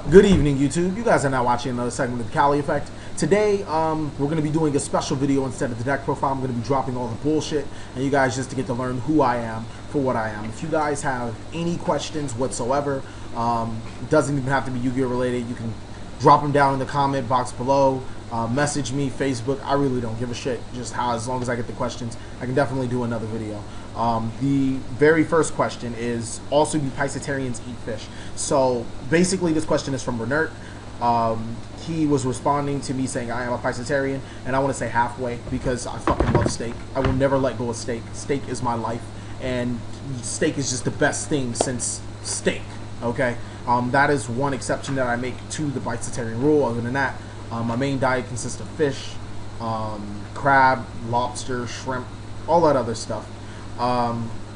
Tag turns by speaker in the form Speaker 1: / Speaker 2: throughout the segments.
Speaker 1: Good evening, YouTube. You guys are now watching another segment of the Cali Effect. Today, we're going to be doing a special video instead of the deck profile. I'm going to be dropping all the bullshit, and you guys just to get to learn who I am for what I am. If you guys have any questions whatsoever, it doesn't even have to be Yu-Gi-Oh related. You can drop them down in the comment box below. Message me, Facebook. I really don't give a shit. Just as long as I get the questions, I can definitely do another video. The very first question is, also do Piscetarians eat fish? So basically this question is from Bernert. He was responding to me saying I am a Piscetarian, and I want to say halfway because I fucking love steak. I will never let go of steak. Steak is my life, and steak is just the best thing since steak, okay? That is one exception that I make to the Piscetarian rule. Other than that, my main diet consists of fish, crab, lobster, shrimp, all that other stuff.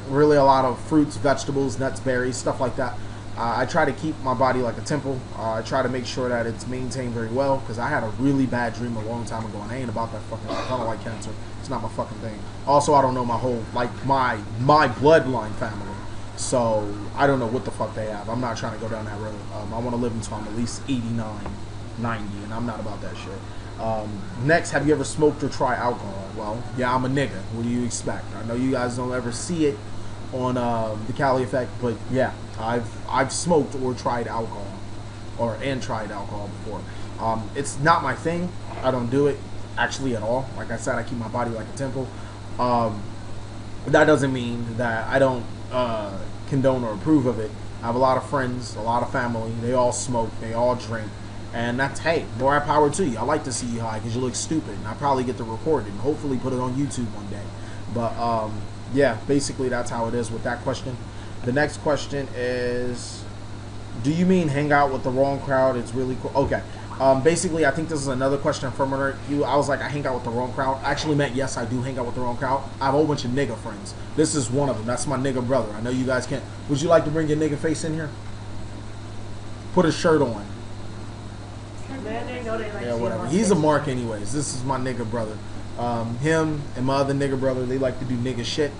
Speaker 1: Really a lot of fruits, vegetables, nuts, berries, stuff like that. I try to keep my body like a temple. I try to make sure that it's maintained very well, because I had a really bad dream a long time ago, and I ain't about that fucking life. I don't like cancer. It's not my fucking thing. Also, I don't know my whole, like, my bloodline family. So, I don't know what the fuck they have. I'm not trying to go down that road. I want to live until I'm at least 89, 90, and I'm not about that shit. Next, have you ever smoked or tried alcohol? Well, yeah, I'm a nigga. What do you expect? I know you guys don't ever see it on the Cali Effect, but yeah, I've smoked or tried alcohol, and tried alcohol before. It's not my thing. I don't do it actually at all. Like I said, I keep my body like a temple. That doesn't mean that I don't condone or approve of it. I have a lot of friends, a lot of family. They all smoke. They all drink. And that's, hey, more power to you. I like to see you high because you look stupid. And I probably get to record it and hopefully put it on YouTube one day. But, yeah, basically that's how it is with that question. The next question is, do you mean hang out with the wrong crowd? It's really cool. Okay. Basically, I think this is another question from you. I was like, I hang out with the wrong crowd. I actually meant, yes, I do hang out with the wrong crowd. I have a whole bunch of nigga friends. This is one of them. That's my nigga brother. I know you guys can't. Would you like to bring your nigga face in here? Put a shirt on. Yeah, whatever. He's a mark anyways. This is my nigga brother. Him and my other nigga brother, they like to do nigga shit.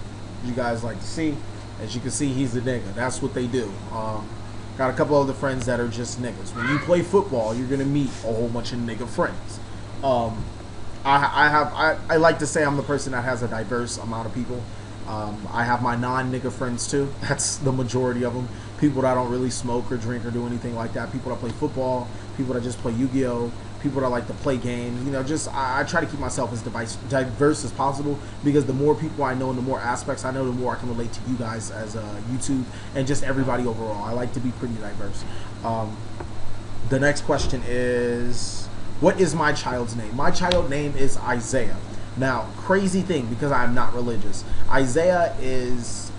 Speaker 1: You guys like to see. As you can see, he's the nigga. That's what they do. Got a couple other friends that are just niggas. When you play football, you're gonna meet a whole bunch of nigga friends. I like to say I'm the person that has a diverse amount of people. I have my non-nigga friends too. That's the majority of them. People that don't really smoke or drink or do anything like that. People that play football. People that just play Yu-Gi-Oh. People that like to play games. You know, just I try to keep myself as diverse as possible, because the more people I know and the more aspects I know, the more I can relate to you guys as YouTube and just everybody overall. I like to be pretty diverse. The next question is, what is my child's name? My child's name is Isaiah. Now, crazy thing, because I'm not religious. Isaiah is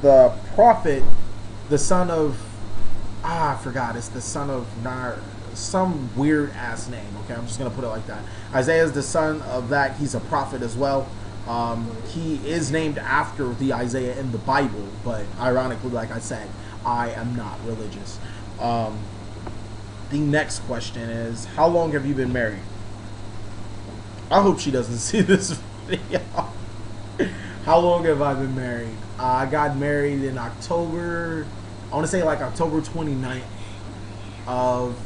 Speaker 1: the prophet, the son of, I forgot, it's the son of some weird ass name, okay? I'm just going to put it like that. Isaiah is the son of that. He's a prophet as well. He is named after the Isaiah in the Bible, but ironically, like I said, I am not religious. The next question is, how long have you been married? I hope she doesn't see this video. How long have I been married? I got married in October, I want to say like October 29th of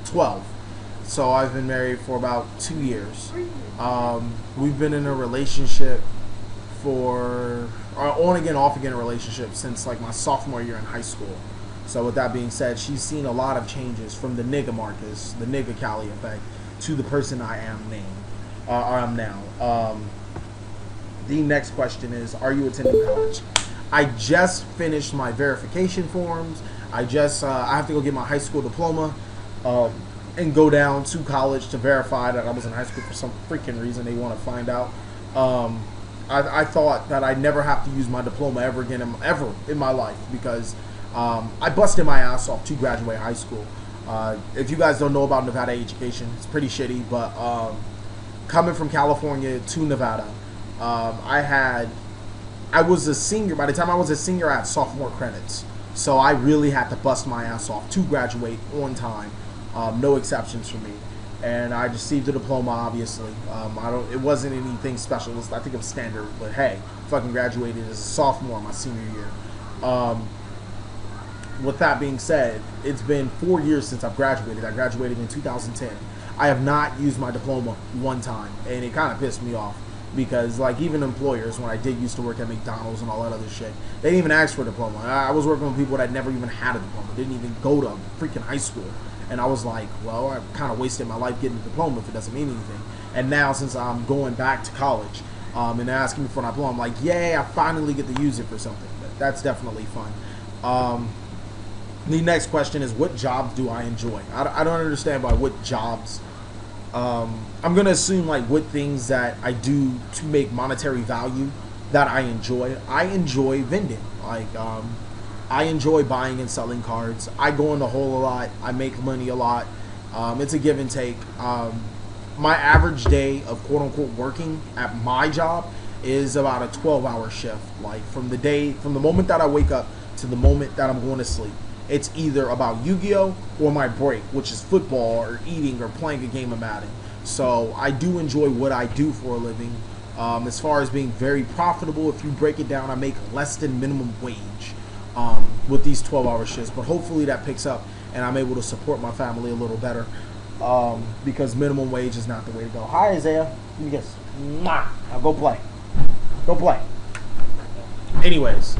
Speaker 1: 12. So I've been married for about 2 years. We've been in a relationship for, on again, off again relationship since like my sophomore year in high school. So with that being said, she's seen a lot of changes from the nigga Marcus, the nigga Cali Effect, to the person I am now. The next question is, are you attending college? I just finished my verification forms. I have to go get my high school diploma and go down to college to verify that I was in high school for some freaking reason they want to find out. I thought that I'd never have to use my diploma ever again in my life, because I busted my ass off to graduate high school. If you guys don't know about Nevada education, it's pretty shitty, but coming from California to Nevada, I was a senior. By the time I was a senior, I had sophomore credits. So I really had to bust my ass off to graduate on time. No exceptions for me. and I received a diploma. Obviously, it wasn't anything special. I think it was standard, but hey, fucking graduated as a sophomore my senior year. With that being said, it's been 4 years since I've graduated. I graduated in 2010. I have not used my diploma one time, and it kind of pissed me off because, like, even employers, when I did used to work at McDonald's and all that other shit, they didn't even ask for a diploma. I was working with people that never even had a diploma, didn't even go to freaking high school, and I was like, well, I kind of wasted my life getting a diploma if it doesn't mean anything. And now, since I'm going back to college, and they're asking me for a diploma, I'm like, yay, I finally get to use it for something. But that's definitely fun. The next question is, what jobs do I enjoy? I don't understand by what jobs. I'm going to assume, like, what things that I do to make monetary value that I enjoy. I enjoy vending. Like, I enjoy buying and selling cards. I go in the hole a lot. I make money a lot. It's a give and take. My average day of quote-unquote working at my job is about a 12-hour shift. Like, from the moment that I wake up to the moment that I'm going to sleep. It's either about Yu-Gi-Oh! Or my break, which is football or eating or playing a game of Madden. So I do enjoy what I do for a living. As far as being very profitable, if you break it down, I make less than minimum wage with these 12-hour shifts. But hopefully that picks up and I'm able to support my family a little better because minimum wage is not the way to go. Hi, Isaiah. Let me guess. Now go play. Go play. Anyways,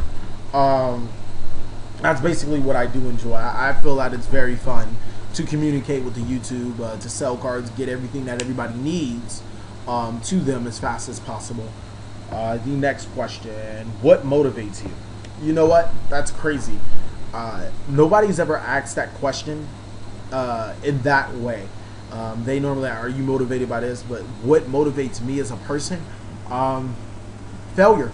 Speaker 1: that's basically what I do enjoy. I feel that it's very fun to communicate with the YouTube, to sell cards, get everything that everybody needs to them as fast as possible. The next question, what motivates you? You know what? That's crazy. Nobody's ever asked that question in that way. They normally are you motivated by this? But what motivates me as a person? Failure.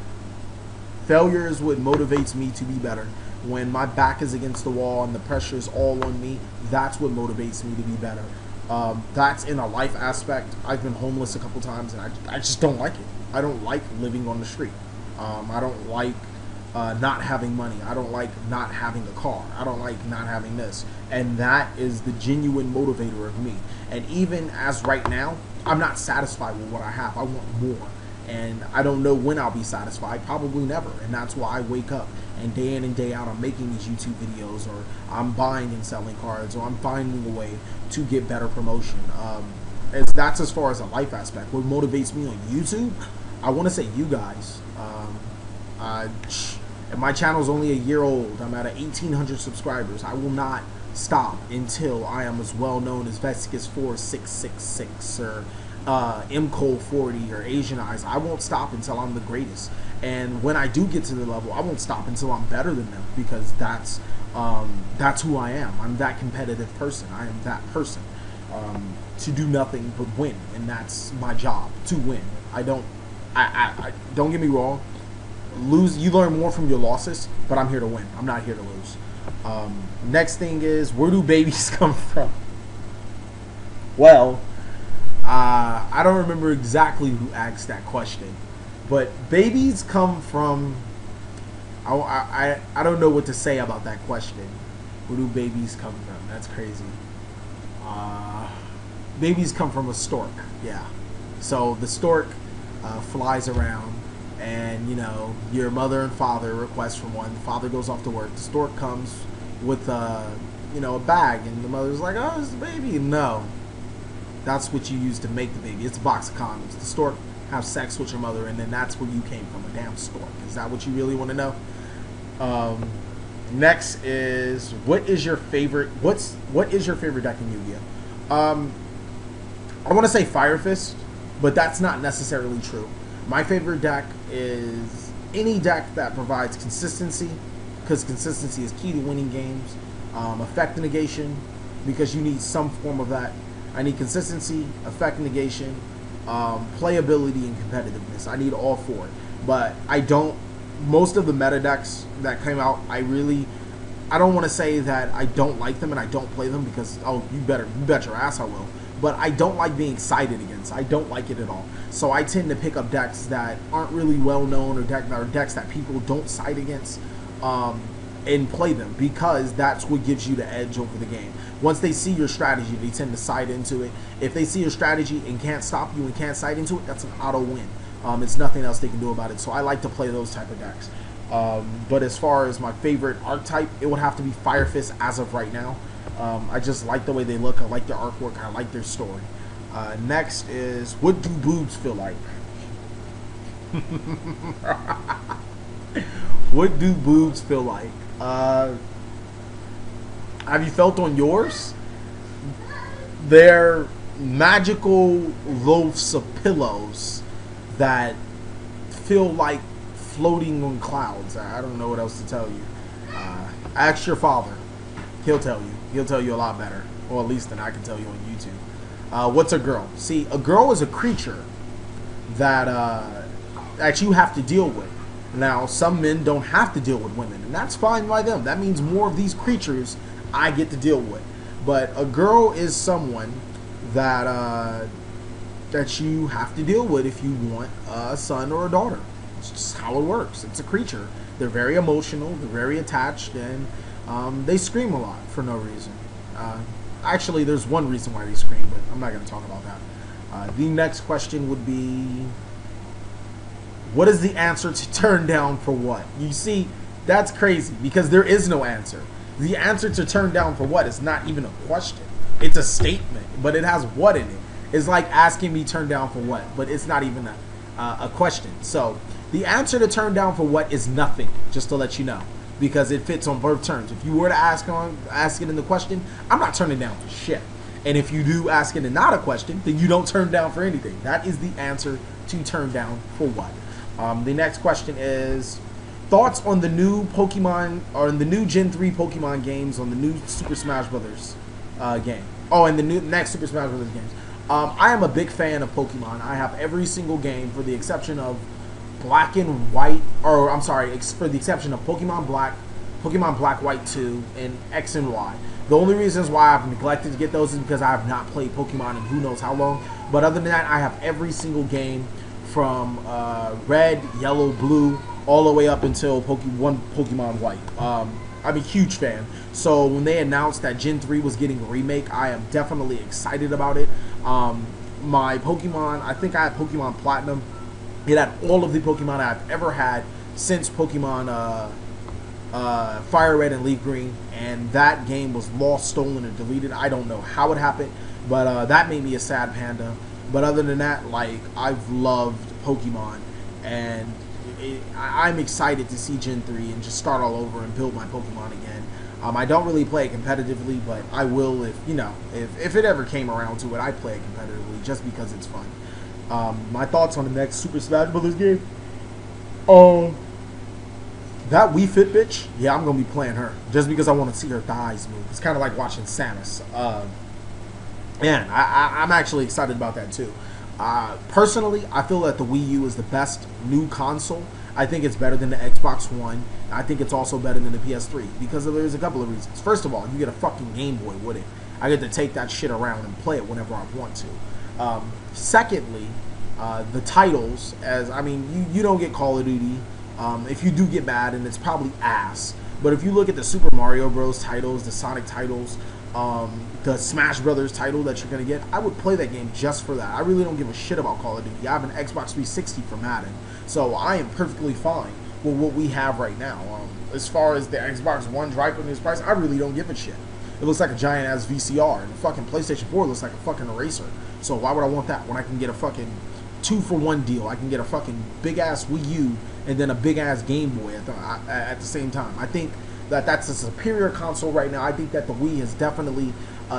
Speaker 1: Failure is what motivates me to be better. When my back is against the wall and the pressure is all on me, that's what motivates me to be better. That's in a life aspect. I've been homeless a couple times and I just don't like it. I don't like living on the street. I don't like not having money. I don't like not having a car. I don't like not having this. And that is the genuine motivator of me. And even as right now, I'm not satisfied with what I have. I want more. And I don't know when I'll be satisfied, probably never. And that's why I wake up and day in and day out I'm making these YouTube videos, or I'm buying and selling cards, or I'm finding a way to get better promotion. That's as far as a life aspect. What motivates me on YouTube, I want to say you guys. My channel is only a year old. I'm at 1,800 subscribers. I will not stop until I am as well known as Vesticus4666 or MCole40 or Asian Eyes. I won't stop until I'm the greatest. And when I do get to the level, I won't stop until I'm better than them, because that's who I am. I'm that competitive person. I am that person to do nothing but win, and that's my job, to win. I don't get me wrong. You learn more from your losses, but I'm here to win. I'm not here to lose. Next thing is, where do babies come from? Well, I don't remember exactly who asked that question, but babies come from, I don't know what to say about that question. Where do babies come from? That's crazy. Babies come from a stork, yeah. So the stork flies around, and you know, your mother and father request from one. The father goes off to work. The stork comes with a bag, and the mother's like, "Oh, it's the baby." No, that's what you use to make the baby. It's a box of condoms. The stork have sex with your mother, and then that's where you came from, a damn stork. Is that what you really want to know? Next is, what is your favorite deck in Yu-Gi-Oh? I want to say Fire Fist, but that's not necessarily true. My favorite deck is any deck that provides consistency, because consistency is key to winning games. Effect negation, because you need some form of that. I need consistency, effect negation, playability, and competitiveness. I need all four. But I don't, most of the meta decks that came out, I don't want to say that I don't like them and I don't play them, because, oh, you bet your ass I will. But I don't like being sided against. I don't like it at all. So I tend to pick up decks that aren't really well known, or decks that people don't side against. and play them, because that's what gives you the edge over the game. Once they see your strategy, they tend to side into it. If they see your strategy and can't stop you and can't side into it, that's an auto win. It's nothing else they can do about it. So I like to play those type of decks. But as far as my favorite archetype, it would have to be Fire Fist as of right now. I just like the way they look. I like their artwork. I like their story. Next is, what do boobs feel like? What do boobs feel like? Have you felt on yours? They're magical loaves of pillows that feel like floating on clouds. I don't know what else to tell you. Ask your father. He'll tell you. He'll tell you a lot better, or at least than I can tell you on YouTube. What's a girl? See, a girl is a creature that that you have to deal with. Now, some men don't have to deal with women, and that's fine by them. That means more of these creatures I get to deal with. But a girl is someone that that you have to deal with if you want a son or a daughter. It's just how it works. It's a creature. They're very emotional. They're very attached, and they scream a lot for no reason. Actually, there's one reason why they scream, but I'm not going to talk about that. The next question would be, what is the answer to turn down for what? You see, that's crazy, because there is no answer. The answer to turn down for what is not even a question. It's a statement, but it has what in it. It's like asking me turn down for what, but it's not even a question. So the answer to turn down for what is nothing, just to let you know, because it fits on both terms. If you were to ask it in the question, I'm not turning down for shit. And if you do ask it in not a question, then you don't turn down for anything. That is the answer to turn down for what. The next question is, thoughts on the new Pokemon, or the new Gen 3 Pokemon games on the new Super Smash Brothers game. Oh, and the next Super Smash Brothers games. I am a big fan of Pokemon. I have every single game, for the exception of Black and White, or I'm sorry, for the exception of Pokemon Black, Pokemon Black White 2, and X and Y. The only reasons why I've neglected to get those is because I have not played Pokemon in who knows how long. But other than that, I have every single game from Red, Yellow, Blue, all the way up until Pokemon White. I'm a huge fan. So when they announced that Gen 3 was getting a remake, I am definitely excited about it. My Pokemon, I think I had Pokemon Platinum. It had all of the Pokemon I've ever had since Pokemon Fire Red and Leaf Green, and that game was lost, stolen, or deleted. I don't know how it happened, but that made me a sad panda. But other than that, like, I've loved Pokemon, and I'm excited to see Gen 3 and just start all over and build my Pokemon again. I don't really play it competitively, but I will if, you know, if it ever came around to it, I'd play it competitively just because it's fun. My thoughts on the next Super Smash Brothers game? That Wii Fit bitch, yeah, I'm going to be playing her just because I want to see her thighs move. It's kind of like watching Samus. And I'm actually excited about that too. Personally, I feel that the Wii U is the best new console. I think it's better than the Xbox One. I think it's also better than the PS3 because there's a couple of reasons. First of all, you get a fucking Game Boy with it. I get to take that shit around and play it whenever I want to. Secondly, the titles, as I mean, you don't get Call of Duty. If you do get mad, and it's probably ass. But if you look at the Super Mario Bros. Titles, the Sonic titles, the Smash Brothers title that you're going to get, I would play that game just for that. I really don't give a shit about Call of Duty. I have an Xbox 360 for Madden, so I am perfectly fine with what we have right now. As far as the Xbox One driving this price, I really don't give a shit. It looks like a giant-ass VCR, and the fucking PlayStation 4 looks like a fucking eraser. So why would I want that when I can get a fucking 2-for-1 deal? I can get a fucking big-ass Wii U and then a big-ass Game Boy at the same time. I think that that's a superior console right now. I think that the Wii has definitely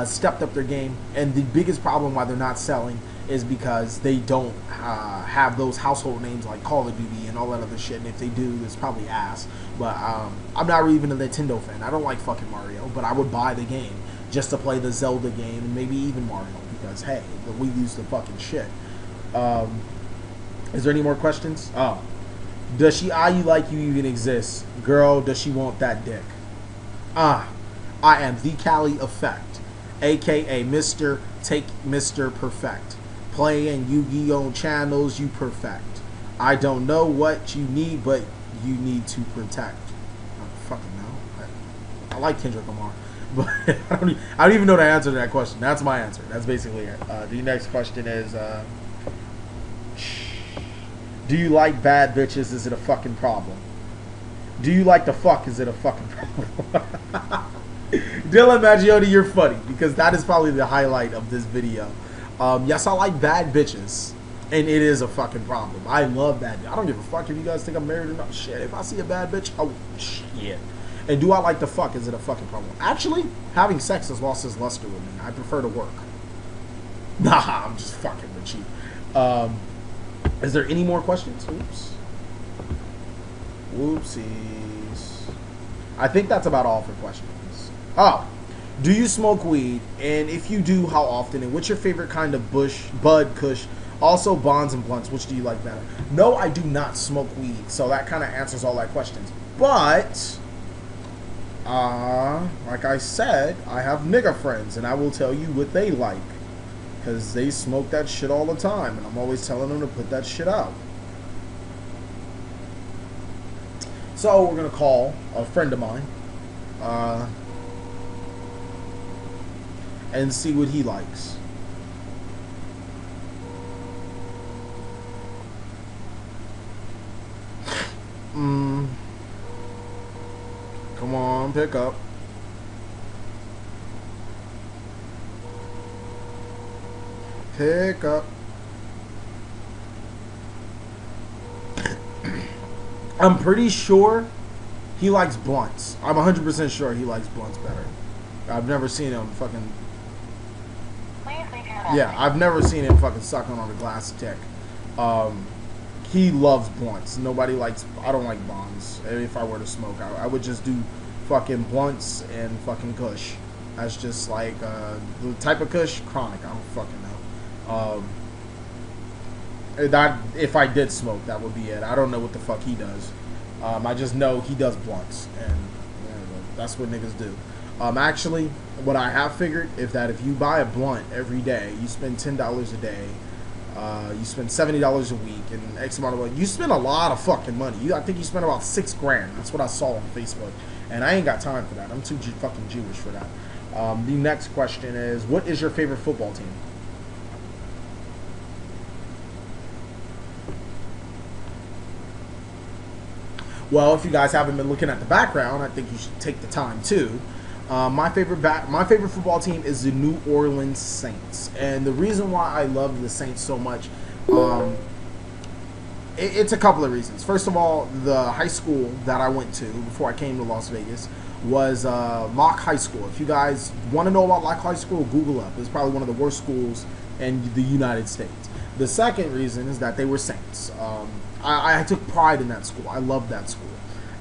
Speaker 1: stepped up their game, and the biggest problem why they're not selling is because they don't have those household names like Call of Duty and all that other shit, and if they do, it's probably ass. But I'm not really even a Nintendo fan. I don't like fucking Mario, but I would buy the game just to play the Zelda game and maybe even Mario, because hey, the Wii U's the fucking shit. Is there any more questions? Oh. Does she eye you like you even exist? Girl, does she want that dick? I am TheCaliEffect, aka Mr. Take Mr. Perfect. Playing Yu-Gi-Oh channels, you perfect. I don't know what you need, but you need to protect. fucking know. I like Kendrick Lamar, but I don't even know the answer to that question. That's my answer. That's basically it. The next question is, do you like bad bitches? Is it a fucking problem? Do you like the fuck? Is it a fucking problem? Dylan Maggioni, you're funny because that is probably the highlight of this video. Yes, I like bad bitches, and it is a fucking problem. I love bad. I don't give a fuck if you guys think I'm married or not. Shit, if I see a bad bitch, oh shit. And do I like the fuck? Is it a fucking problem? Actually, having sex has lost its luster with me. I prefer to work. Nah, I'm just fucking with you. Is there any more questions? Oops. Whoopsies. I think that's about all for questions. Oh, do you smoke weed? And if you do, how often? And what's your favorite kind of bud, kush? Also, bonds and blunts. Which do you like better? No, I do not smoke weed. So that kind of answers all that questions. But, like I said, I have nigga friends. And I will tell you what they like. Because they smoke that shit all the time. And I'm always telling them to put that shit out. So we're going to call a friend of mine. And see what he likes. Come on, pick up. Pick up. I'm pretty sure he likes blunts. I'm 100% sure he likes blunts better. I've never seen him fucking... Yeah, I've never seen him fucking sucking on a glass of dick. He loves blunts. Nobody likes... I don't like bonds. If I were to smoke, I would just do fucking blunts and fucking kush. That's just like the type of kush, chronic. I don't fucking know. That if I did smoke, that would be it. I don't know what the fuck he does. I just know he does blunts, and that's what niggas do. Actually, what I have figured is that if you buy a blunt every day, you spend $10 a day, you spend $70 a week, and X amount of money. You spend a lot of fucking money. I think you spend about $6 grand. That's what I saw on Facebook, and I ain't got time for that. I'm too fucking Jewish for that. The next question is, what is your favorite football team? Well, if you guys haven't been looking at the background, I think you should take the time too. My favorite football team is the New Orleans Saints, and the reason why I love the Saints so much, it's a couple of reasons. First of all, the high school that I went to before I came to Las Vegas was Locke High School. If you guys want to know about Locke High School, Google up. It's probably one of the worst schools in the United States. The second reason is that they were Saints. I took pride in that school. I loved that school.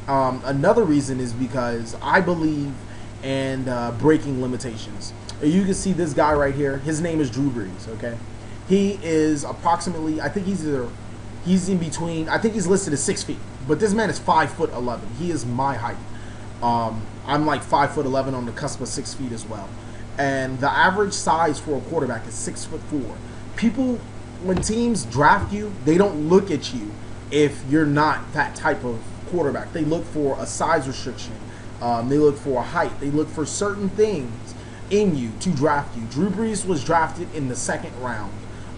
Speaker 1: Another reason is because I believe in breaking limitations. You can see this guy right here. His name is Drew Brees, okay? He is approximately, I think he's in between, I think he's listed as 6 feet. But this man is 5'11". He is my height. I'm like 5'11" on the cusp of 6 feet as well. And the average size for a quarterback is 6'4". People, when teams draft you, they don't look at you if you're not that type of quarterback. They look for a size restriction. They look for a height. They look for certain things in you to draft you. Drew Brees was drafted in the 2nd round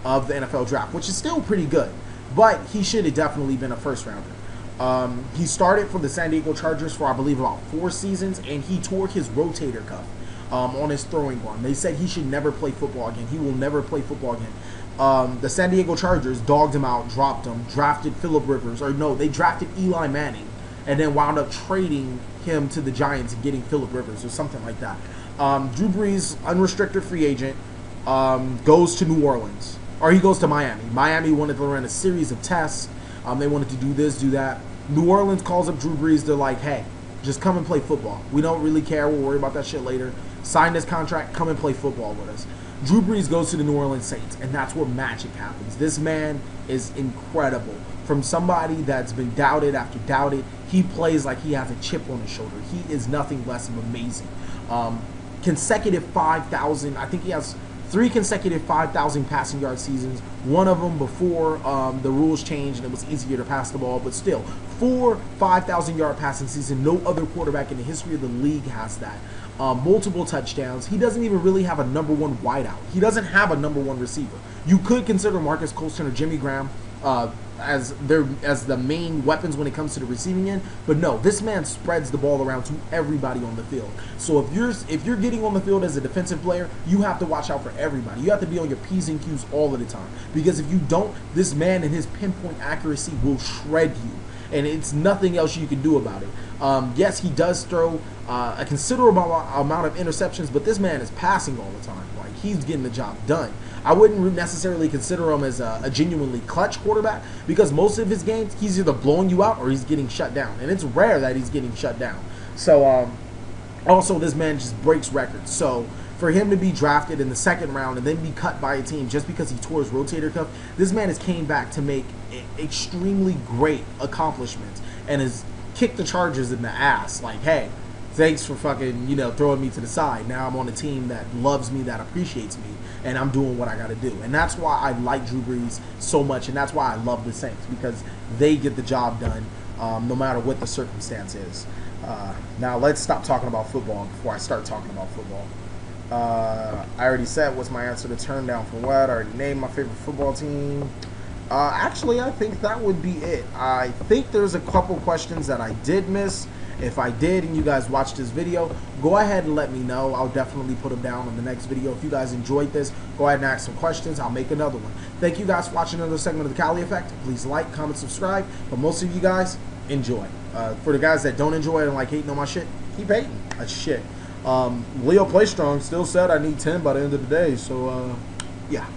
Speaker 1: of the NFL draft, which is still pretty good, but he should have definitely been a first rounder. He started for the San Diego Chargers for, I believe, about 4 seasons, and he tore his rotator cuff on his throwing arm. They said he should never play football again. He will never play football again. The San Diego Chargers dogged him out, dropped him, drafted Phillip Rivers, or no, they drafted Eli Manning, and then wound up trading him to the Giants and getting Phillip Rivers or something like that. Drew Brees, unrestricted free agent, goes to New Orleans, or he goes to Miami. Miami wanted to run a series of tests. They wanted to do this, do that. New Orleans calls up Drew Brees. They're like, hey, just come and play football. We don't really care. We'll worry about that shit later. Sign this contract. Come and play football with us. Drew Brees goes to the New Orleans Saints, and that's where magic happens. This man is incredible. From somebody that's been doubted after doubted, he plays like he has a chip on his shoulder. He is nothing less than amazing. Consecutive 5,000, I think he has 3 consecutive 5,000 passing yard seasons. One of them before the rules changed and it was easier to pass the ball, but still, 4 5,000 yard passing season. No other quarterback in the history of the league has that. Multiple touchdowns. He doesn't even really have a number 1 wideout. He doesn't have a number 1 receiver. You could consider Marcus Colston or Jimmy Graham as the main weapons when it comes to the receiving end, but no, this man spreads the ball around to everybody on the field. So if you're getting on the field as a defensive player, you have to watch out for everybody. You have to be on your P's and Q's all of the time, because if you don't, this man and his pinpoint accuracy will shred you, and it's nothing else you can do about it. Yes, he does throw a considerable amount of interceptions, but this man is passing all the time. Like, he's getting the job done. I wouldn't necessarily consider him as a genuinely clutch quarterback, because most of his games, he's either blowing you out or he's getting shut down. And it's rare that he's getting shut down. So, also, this man just breaks records. So, for him to be drafted in the 2nd round and then be cut by a team just because he tore his rotator cuff, this man has came back to make extremely great accomplishments and has kicked the Chargers in the ass. Like, hey, thanks for fucking, throwing me to the side. Now I'm on a team that loves me, that appreciates me, and I'm doing what I got to do. And that's why I like Drew Brees so much, and that's why I love the Saints, because they get the job done no matter what the circumstance is. Now let's stop talking about football before I start talking about football. I already said what's my answer to turn down for what. I already named my favorite football team. Actually, I think that would be it. I think there's a couple questions that I did miss. If I did and you guys watched this video, go ahead and let me know. I'll definitely put them down in the next video. If you guys enjoyed this, go ahead and ask some questions. I'll make another one. Thank you guys for watching another segment of The Cali Effect. Please like, comment, subscribe. But most of you guys, enjoy. For the guys that don't enjoy it and like hating on my shit, keep hating. That's shit. Leo Playstrong still said I need 10 by the end of the day. So, yeah.